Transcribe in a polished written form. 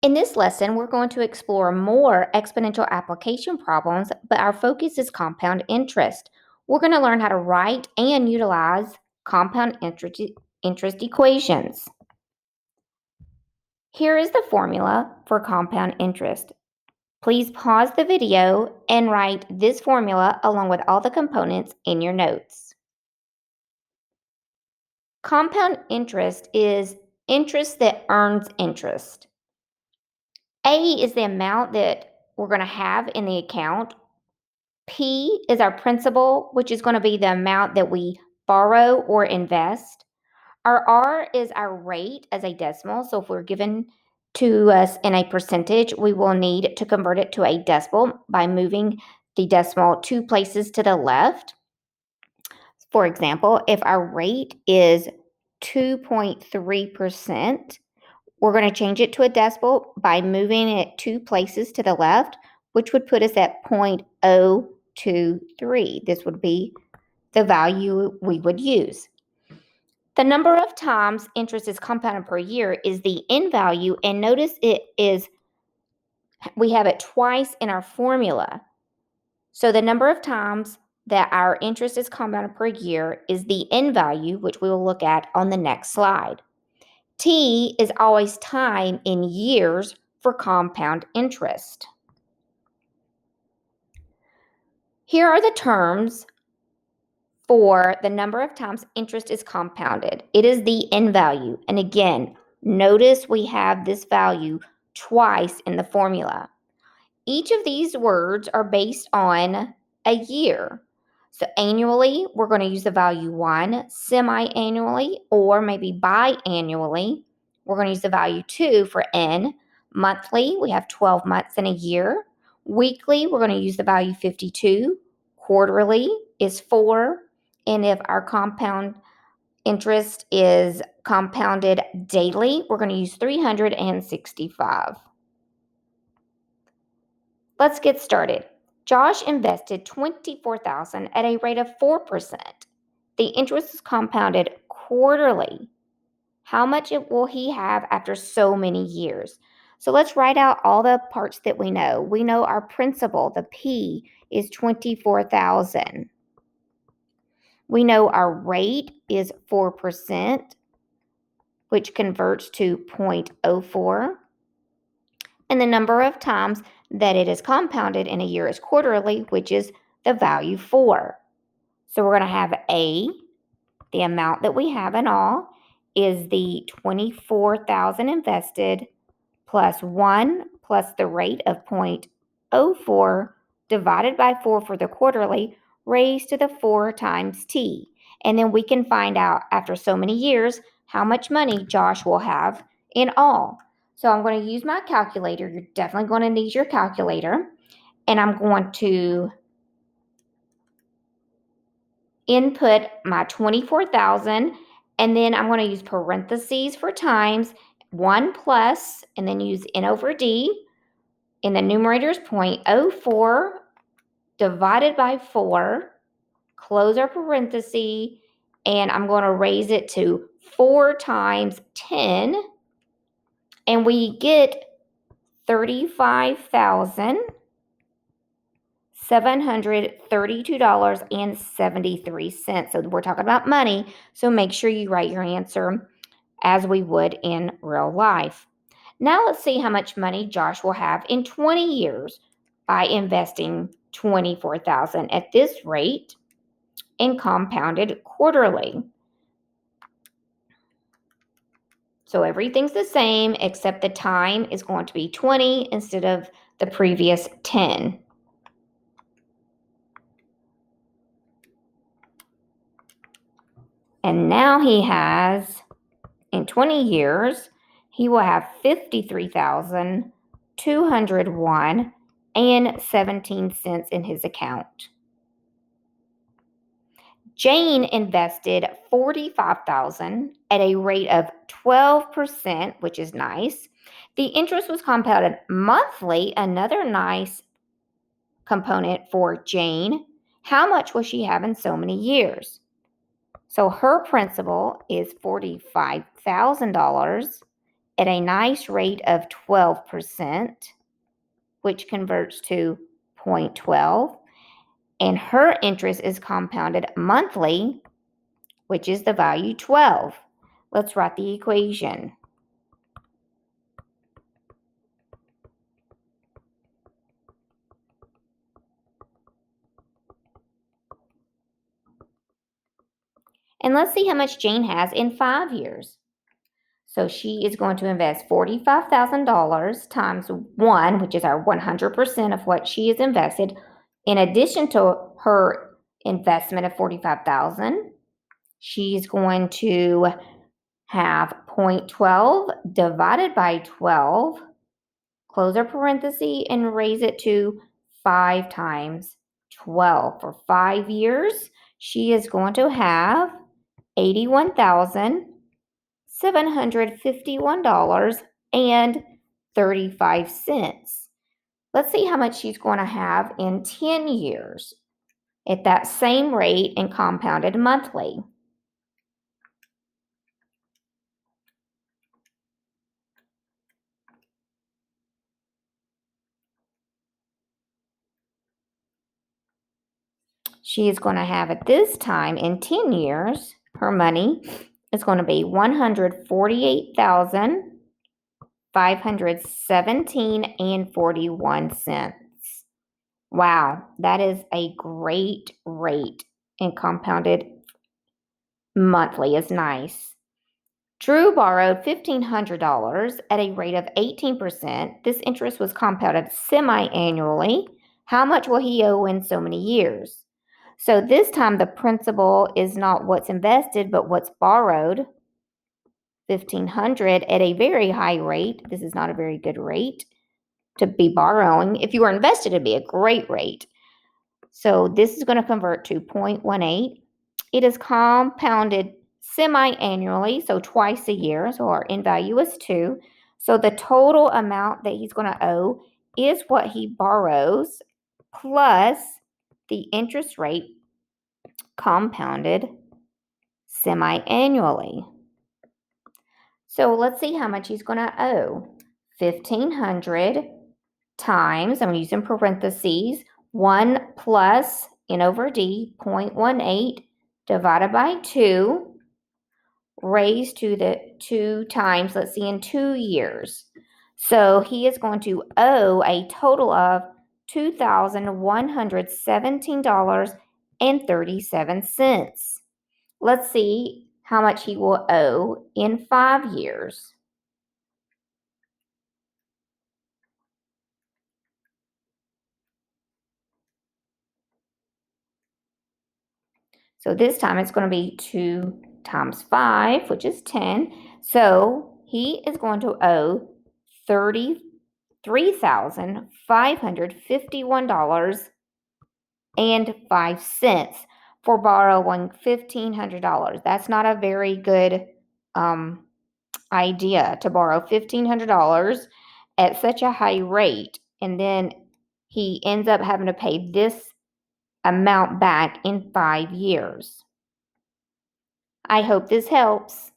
In this lesson, we're going to explore more exponential application problems, but our focus is compound interest. We're going to learn how to write and utilize compound interest equations. Here is the formula for compound interest. Please pause the video and write this formula along with all the components in your notes. Compound interest is interest that earns interest. A is the amount that we're going to have in the account. P is our principal, which is going to be the amount that we borrow or invest. Our R is our rate as a decimal. So if we're given to us in a percentage, we will need to convert it to a decimal by moving the decimal 2 places to the left. For example, if our rate is 2.3%, we're going to change it to a decimal by moving it 2 places to the left, which would put us at 0.023. This would be the value we would use. The number of times interest is compounded per year is the end value, and notice we have it twice in our formula. So the number of times that our interest is compounded per year is the end value, which we will look at on the next slide. T is always time in years for compound interest. Here are the terms for the number of times interest is compounded. It is the end value. And again, notice we have this value twice in the formula. Each of these words are based on a year. So annually, we're going to use the value 1, semi-annually, or maybe biannually, we're going to use the value 2 for N. Monthly, we have 12 months in a year. Weekly, we're going to use the value 52. Quarterly is 4. And if our compound interest is compounded daily, we're going to use 365. Let's get started. Josh invested $24,000 at a rate of 4%. The interest is compounded quarterly. How much will he have after so many years? So let's write out all the parts that we know. We know our principal, the P, is $24,000. We know our rate is 4%, which converts to 0.04. And the number of times that it is compounded in a year is quarterly, which is the value 4. So we're going to have A, the amount that we have in all, is the 24,000 invested plus 1 plus the rate of 0.04 divided by 4 for the quarterly raised to the 4 times T. And then we can find out after so many years how much money Josh will have in all. So I'm going to use my calculator. You're definitely going to need your calculator. And I'm going to input my 24,000, and then I'm going to use parentheses for times, 1 plus, and then use N over D. In the numerator is 0.04 divided by 4, close our parenthesis, and I'm going to raise it to 4 times 10, and we get $35,732.73. So we're talking about money, so make sure you write your answer as we would in real life. Now let's see how much money Josh will have in 20 years by investing $24,000 at this rate and compounded quarterly. So everything's the same except the time is going to be 20 instead of the previous 10. And now he has, in 20 years, he will have $53,201.17 in his account. Jane invested $45,000 at a rate of 12%, which is nice. The interest was compounded monthly, another nice component for Jane. How much will she have in so many years? So her principal is $45,000, at a nice rate of 12%, which converts to 0.12. And her interest is compounded monthly, which is the value 12. Let's write the equation. And let's see how much Jane has in 5 years. So she is going to invest $45,000 times 1, which is our 100% of what she has invested. In addition to her investment of $45,000, she's going to have 0.12 divided by 12, close our parenthesis, and raise it to 5 times 12. For 5 years, she is going to have $81,751.35. Let's see how much she's going to have in 10 years at that same rate and compounded monthly. She is going to have at this time in 10 years, her money is going to be $148,517.41. Wow, that is a great rate, and compounded monthly is nice. Drew borrowed $1,500 at a rate of 18%. This interest was compounded semi-annually. How much will he owe in so many years? So this time the principal is not what's invested, but what's borrowed. $1,500 at a very high rate. This is not a very good rate to be borrowing. If you were invested, it'd be a great rate. So this is going to convert to 0.18. It is compounded semi-annually, so twice a year. So our end value is 2. So the total amount that he's going to owe is what he borrows plus the interest rate compounded semi-annually. So let's see how much he's going to owe. 1,500 times, I'm using parentheses, 1 plus N over D, 0.18 divided by 2, raised to the 2 times, let's see, in 2 years. So he is going to owe a total of $2,117.37. Let's see how much he will owe in 5 years. So this time it's going to be 2 times 5, which is 10. So he is going to owe $33,551.05 for borrowing $1,500. That's not a very good idea to borrow $1,500 at such a high rate, and then he ends up having to pay this amount back in 5 years. I hope this helps.